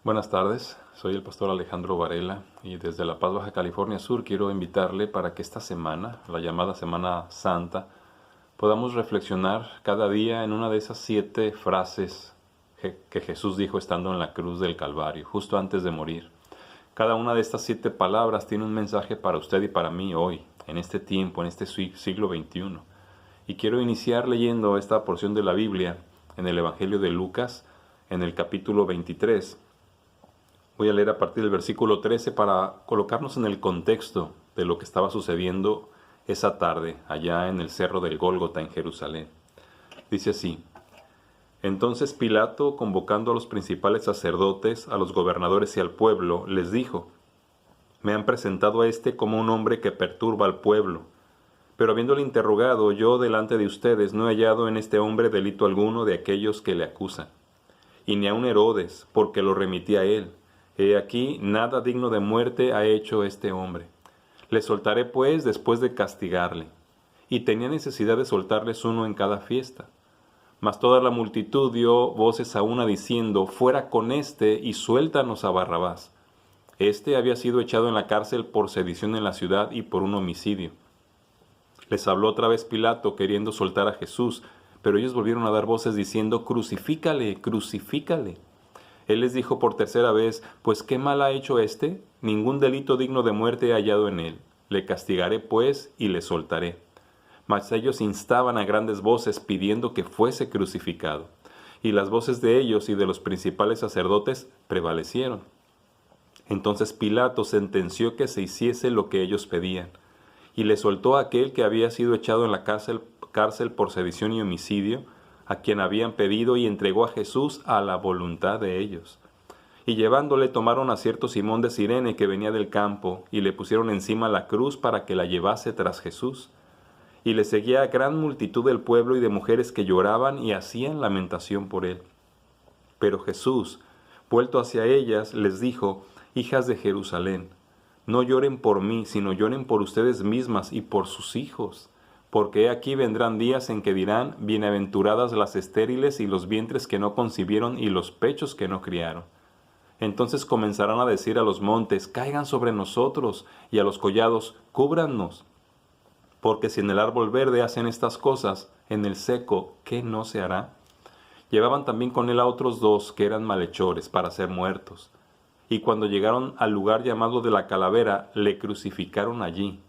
Buenas tardes, soy el pastor Alejandro Varela y desde La Paz, Baja California Sur quiero invitarle para que esta semana, la llamada Semana Santa, podamos reflexionar cada día en una de esas 7 frases que Jesús dijo estando en la cruz del Calvario, justo antes de morir. Cada una de estas 7 palabras tiene un mensaje para usted y para mí hoy, en este tiempo, en este siglo XXI. Y quiero iniciar leyendo esta porción de la Biblia en el Evangelio de Lucas, en el capítulo 23. Voy a leer a partir del versículo 13 para colocarnos en el contexto de lo que estaba sucediendo esa tarde allá en el cerro del Gólgota en Jerusalén. Dice así: Entonces Pilato, convocando a los principales sacerdotes, a los gobernadores y al pueblo, les dijo: Me han presentado a este como un hombre que perturba al pueblo. Pero habiéndole interrogado yo delante de ustedes, no he hallado en este hombre delito alguno de aquellos que le acusan. Y ni aun Herodes, porque lo remití a él. He aquí, nada digno de muerte ha hecho este hombre. Le soltaré pues después de castigarle. Y tenía necesidad de soltarles uno en cada fiesta. Mas toda la multitud dio voces a una diciendo: Fuera con éste y suéltanos a Barrabás. Este había sido echado en la cárcel por sedición en la ciudad y por un homicidio. Les habló otra vez Pilato queriendo soltar a Jesús, pero ellos volvieron a dar voces diciendo: Crucifícale, crucifícale. Él les dijo por tercera vez: Pues ¿qué mal ha hecho éste? Ningún delito digno de muerte he hallado en él. Le castigaré pues y le soltaré. Mas ellos instaban a grandes voces pidiendo que fuese crucificado. Y las voces de ellos y de los principales sacerdotes prevalecieron. Entonces Pilato sentenció que se hiciese lo que ellos pedían. Y le soltó a aquel que había sido echado en la cárcel por sedición y homicidio, a quien habían pedido, y entregó a Jesús a la voluntad de ellos. Y llevándole tomaron a cierto Simón de Cirene que venía del campo, y le pusieron encima la cruz para que la llevase tras Jesús. Y le seguía gran multitud del pueblo y de mujeres que lloraban y hacían lamentación por él. Pero Jesús, vuelto hacia ellas, les dijo: Hijas de Jerusalén, no lloren por mí, sino lloren por ustedes mismas y por sus hijos. Porque he aquí vendrán días en que dirán: Bienaventuradas las estériles y los vientres que no concibieron y los pechos que no criaron. Entonces comenzarán a decir a los montes: Caigan sobre nosotros, y a los collados: Cúbrannos. Porque si en el árbol verde hacen estas cosas, en el seco, ¿qué no se hará? Llevaban también con él a otros 2 que eran malhechores para ser muertos. Y cuando llegaron al lugar llamado de la Calavera, le crucificaron allí,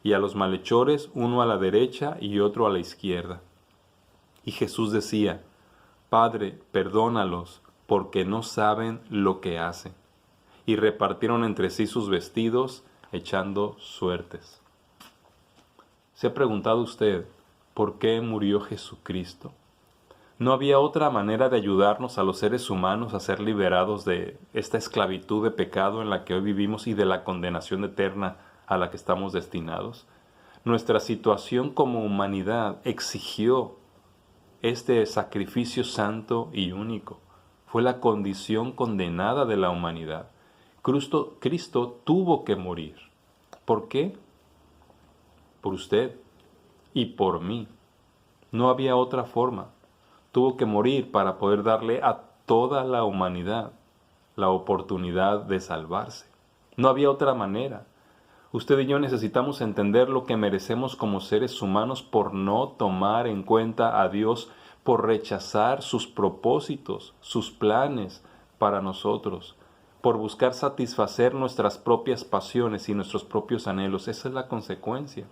y a los malhechores uno a la derecha y otro a la izquierda. Y Jesús decía: Padre, perdónalos, porque no saben lo que hacen. Y repartieron entre sí sus vestidos, echando suertes. ¿Se ha preguntado usted por qué murió Jesucristo? ¿No había otra manera de ayudarnos a los seres humanos a ser liberados de esta esclavitud de pecado en la que hoy vivimos y de la condenación eterna a la que estamos destinados? Nuestra situación como humanidad exigió este sacrificio santo y único. Fue la condición condenada de la humanidad. Cristo tuvo que morir. ¿Por qué? Por usted y por mí. No había otra forma. Tuvo que morir para poder darle a toda la humanidad la oportunidad de salvarse. No había otra manera. Usted y yo necesitamos entender lo que merecemos como seres humanos por no tomar en cuenta a Dios, por rechazar sus propósitos, sus planes para nosotros, por buscar satisfacer nuestras propias pasiones y nuestros propios anhelos. Esa es la consecuencia.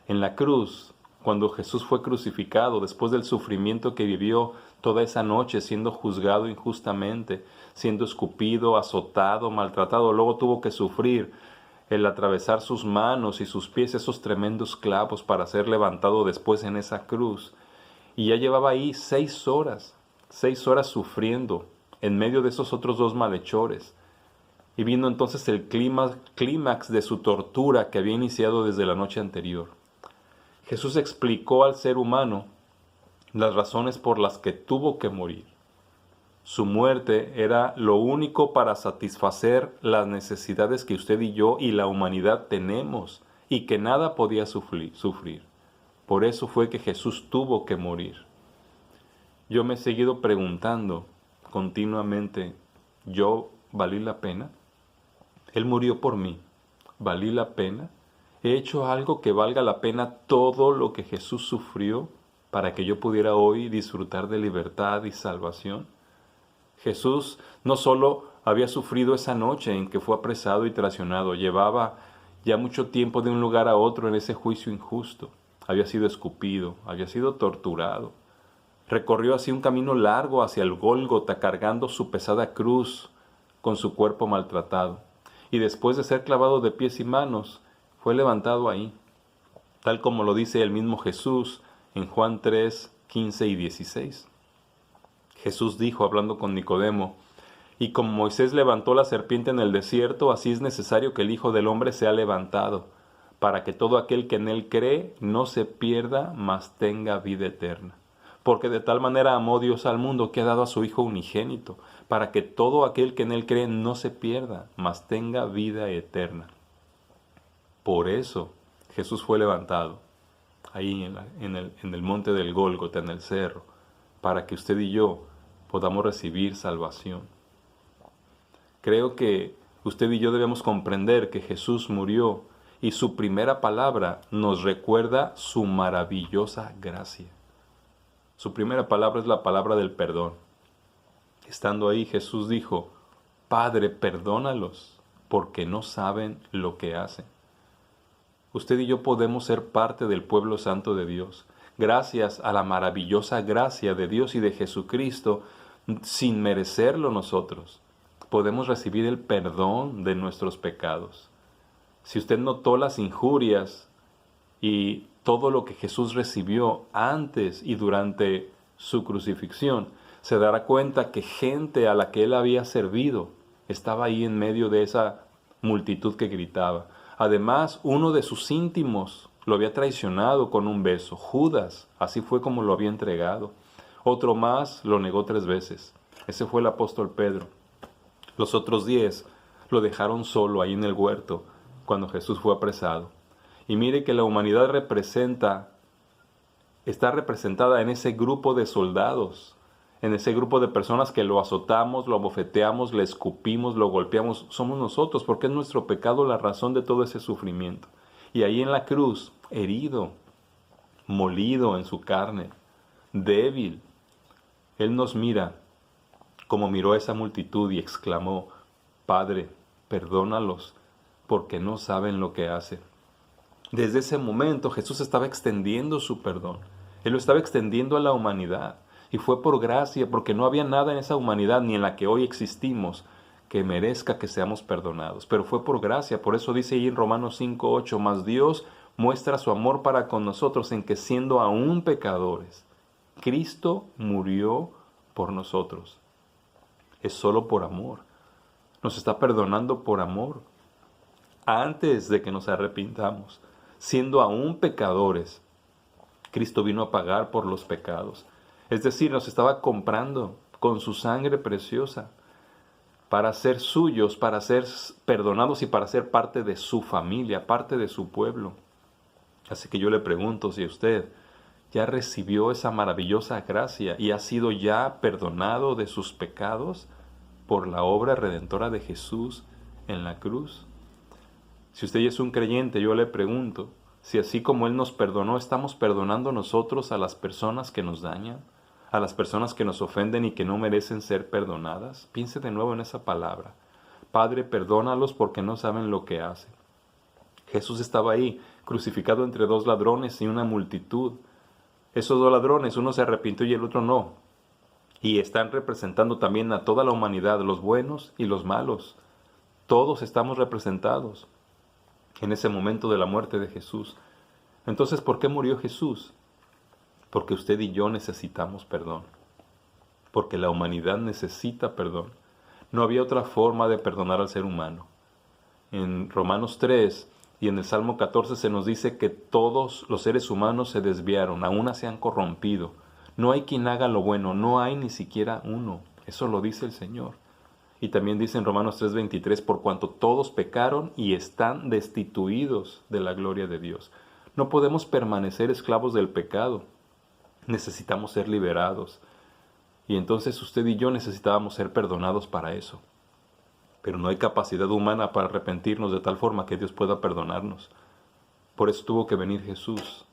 En la cruz, cuando Jesús fue crucificado, después del sufrimiento que vivió toda esa noche, siendo juzgado injustamente, siendo escupido, azotado, maltratado, luego tuvo que sufrir el atravesar sus manos y sus pies esos tremendos clavos para ser levantado después en esa cruz. Y ya llevaba ahí 6 sufriendo en medio de esos otros 2 malhechores. Y viendo entonces el clímax de su tortura que había iniciado desde la noche anterior. Jesús explicó al ser humano las razones por las que tuvo que morir. Su muerte era lo único para satisfacer las necesidades que usted y yo y la humanidad tenemos y que nada podía sufrir. Por eso fue que Jesús tuvo que morir. Yo me he seguido preguntando continuamente, ¿Yo valí la pena? Él murió por mí. ¿Valí la pena? ¿He hecho algo que valga la pena todo lo que Jesús sufrió para que yo pudiera hoy disfrutar de libertad y salvación? Jesús no solo había sufrido esa noche en que fue apresado y traicionado, llevaba ya mucho tiempo de un lugar a otro en ese juicio injusto. Había sido escupido, había sido torturado. Recorrió así un camino largo hacia el Gólgota cargando su pesada cruz con su cuerpo maltratado. Y después de ser clavado de pies y manos, fue levantado ahí, tal como lo dice el mismo Jesús en Juan 3, 15 y 16. Jesús dijo, hablando con Nicodemo, y como Moisés levantó la serpiente en el desierto, así es necesario que el Hijo del Hombre sea levantado, para que todo aquel que en él cree no se pierda, mas tenga vida eterna. Porque de tal manera amó Dios al mundo que ha dado a su Hijo unigénito, para que todo aquel que en él cree no se pierda, mas tenga vida eterna. Por eso Jesús fue levantado, ahí en el monte del Gólgota, en el cerro, para que usted y yo podamos recibir salvación. Creo que usted y yo debemos comprender que Jesús murió y su primera palabra nos recuerda su maravillosa gracia. Su primera palabra es la palabra del perdón. Estando ahí, Jesús dijo, Padre, perdónalos, porque no saben lo que hacen. Usted y yo podemos ser parte del pueblo santo de Dios, gracias a la maravillosa gracia de Dios y de Jesucristo, sin merecerlo nosotros. Podemos recibir el perdón de nuestros pecados. Si usted notó las injurias y todo lo que Jesús recibió antes y durante su crucifixión, se dará cuenta que gente a la que él había servido estaba ahí en medio de esa multitud que gritaba. Además, uno de sus íntimos lo había traicionado con un beso. Judas, así fue como lo había entregado. Otro más lo negó 3 veces. Ese fue el apóstol Pedro. Los otros 10 lo dejaron solo ahí en el huerto cuando Jesús fue apresado. Y mire que la humanidad está representada en ese grupo de soldados, en ese grupo de personas que lo azotamos, lo abofeteamos, le escupimos, lo golpeamos. Somos nosotros, porque es nuestro pecado la razón de todo ese sufrimiento. Y ahí en la cruz, herido, molido en su carne, débil, Él nos mira como miró a esa multitud y exclamó, Padre, perdónalos, porque no saben lo que hacen. Desde ese momento Jesús estaba extendiendo su perdón. Él lo estaba extendiendo a la humanidad. Y fue por gracia, porque no había nada en esa humanidad, ni en la que hoy existimos, que merezca que seamos perdonados. Pero fue por gracia. Por eso dice ahí en Romanos 5:8, mas Dios muestra su amor para con nosotros en que siendo aún pecadores, Cristo murió por nosotros. Es solo por amor. Nos está perdonando por amor. Antes de que nos arrepintamos, siendo aún pecadores, Cristo vino a pagar por los pecados. Es decir, nos estaba comprando con su sangre preciosa para ser suyos, para ser perdonados y para ser parte de su familia, parte de su pueblo. Así que yo le pregunto si usted ya recibió esa maravillosa gracia y ha sido ya perdonado de sus pecados por la obra redentora de Jesús en la cruz. Si usted ya es un creyente, yo le pregunto si así como Él nos perdonó, estamos perdonando nosotros a las personas que nos dañan, a las personas que nos ofenden y que no merecen ser perdonadas. Piense de nuevo en esa palabra. Padre, perdónalos porque no saben lo que hacen. Jesús estaba ahí, crucificado entre 2 ladrones y una multitud. Esos 2 ladrones, uno se arrepintió y el otro no. Y están representando también a toda la humanidad, los buenos y los malos. Todos estamos representados en ese momento de la muerte de Jesús. Entonces, ¿por qué murió Jesús? Porque usted y yo necesitamos perdón. Porque la humanidad necesita perdón. No había otra forma de perdonar al ser humano. En Romanos 3 y en el Salmo 14 se nos dice que todos los seres humanos se desviaron, aún se han corrompido. No hay quien haga lo bueno, no hay ni siquiera uno. Eso lo dice el Señor. Y también dice en Romanos 3:23, por cuanto todos pecaron y están destituidos de la gloria de Dios. No podemos permanecer esclavos del pecado. Necesitamos ser liberados. Y entonces usted y yo necesitábamos ser perdonados para eso. pero no hay capacidad humana para arrepentirnos de tal forma que Dios pueda perdonarnos. Por eso tuvo que venir Jesús.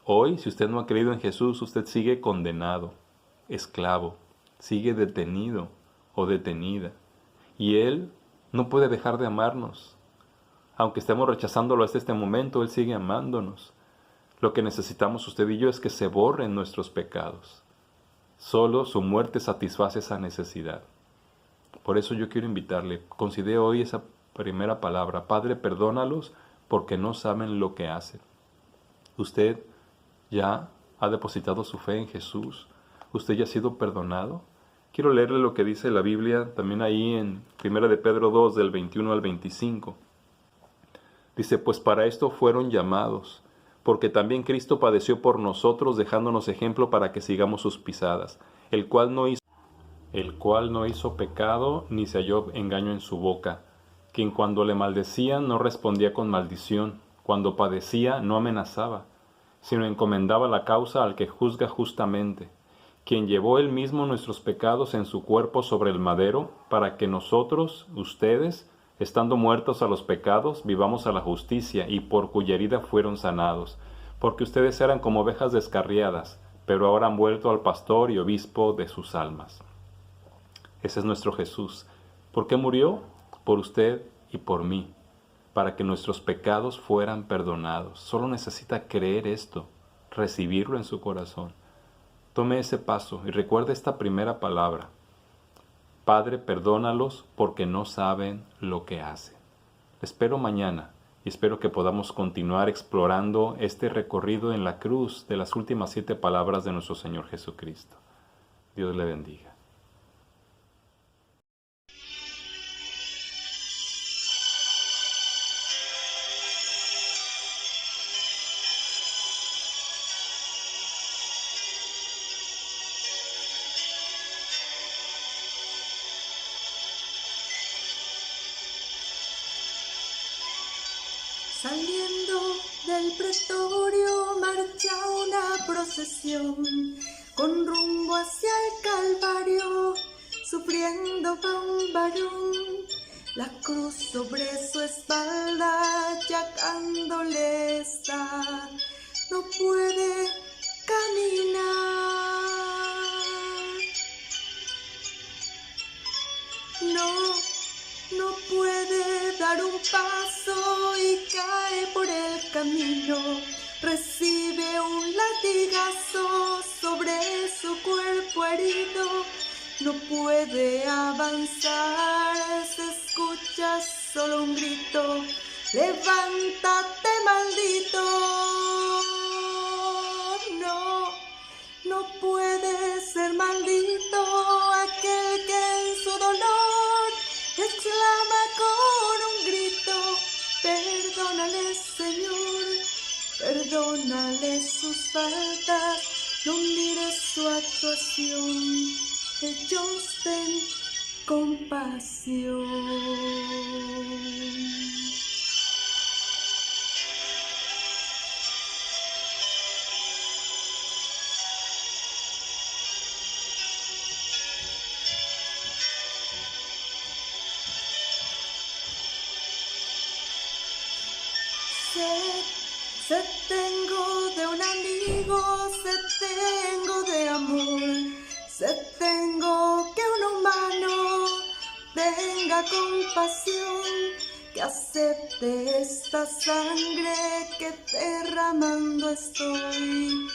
Hoy, si usted no ha creído en Jesús, usted sigue condenado, esclavo, sigue detenido o detenida. Y Él no puede dejar de amarnos. Aunque estemos rechazándolo hasta este momento, Él sigue amándonos. Lo que necesitamos usted y yo es que se borren nuestros pecados. Solo su muerte satisface esa necesidad. Por eso yo quiero invitarle, considere hoy esa primera palabra: Padre, perdónalos porque no saben lo que hacen. Usted ya ha depositado su fe en Jesús. Usted ya ha sido perdonado. Quiero leerle lo que dice la Biblia también ahí en 1 de Pedro 2, del 21 al 25. Dice: pues para esto fueron llamados, porque también Cristo padeció por nosotros, dejándonos ejemplo para que sigamos sus pisadas, el cual no hizo pecado, ni se halló engaño en su boca, quien cuando le maldecían no respondía con maldición, cuando padecía no amenazaba, sino encomendaba la causa al que juzga justamente, quien llevó él mismo nuestros pecados en su cuerpo sobre el madero, para que nosotros, ustedes, estando muertos a los pecados, vivamos a la justicia, y por cuya herida fueron sanados, porque ustedes eran como ovejas descarriadas, pero ahora han vuelto al pastor y obispo de sus almas. Ese es nuestro Jesús. ¿Por qué murió? Por usted y por mí, para que nuestros pecados fueran perdonados. Solo necesita creer esto, recibirlo en su corazón. Tome ese paso y recuerde esta primera palabra: Padre, perdónalos porque no saben lo que hacen. Espero mañana y espero que podamos continuar explorando este recorrido en la cruz de las últimas 7 palabras de nuestro Señor Jesucristo. Dios le bendiga. Saliendo del pretorio marcha una procesión con rumbo hacia el Calvario, sufriendo va un varón, la cruz sobre su espalda llagándole está, no puede caminar, no puede dar un paso y cae por el camino, recibe un latigazo sobre su cuerpo herido, no puede avanzar, se escucha solo un grito: levántate, maldito. No puede ser maldito aquel que en su dolor exclama con un grito: perdónale, Señor, perdónale sus faltas, no mires su actuación, ellos ten compasión. Sed tengo de un amigo, sed tengo de amor, sed tengo que un humano tenga compasión, que acepte esta sangre que derramando estoy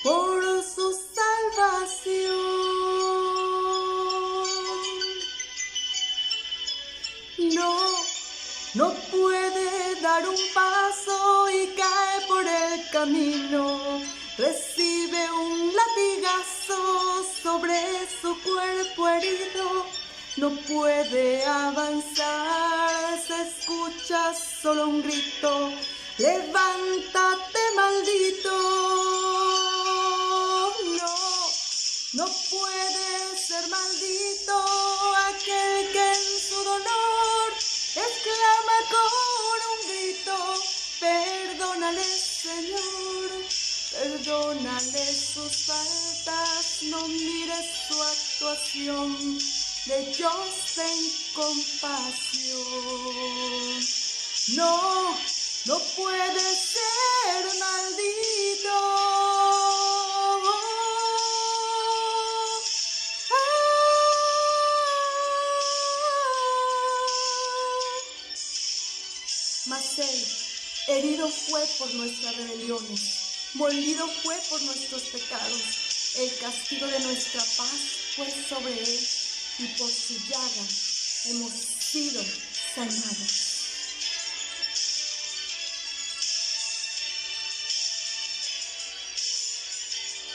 por su salvación. No puede dar un paso y cae por el camino, recibe un latigazo sobre su cuerpo herido, no puede avanzar, se escucha solo un grito: levántate, maldito. No puede ser maldito aquel que en su dolor exclama con un grito: perdónale, Señor, perdónale sus faltas, no mires su actuación, de Dios ten compasión. No, no puede ser maldito. Mas él herido fue por nuestras rebeliones, molido fue por nuestros pecados. El castigo de nuestra paz fue sobre él, y por su llaga hemos sido sanados.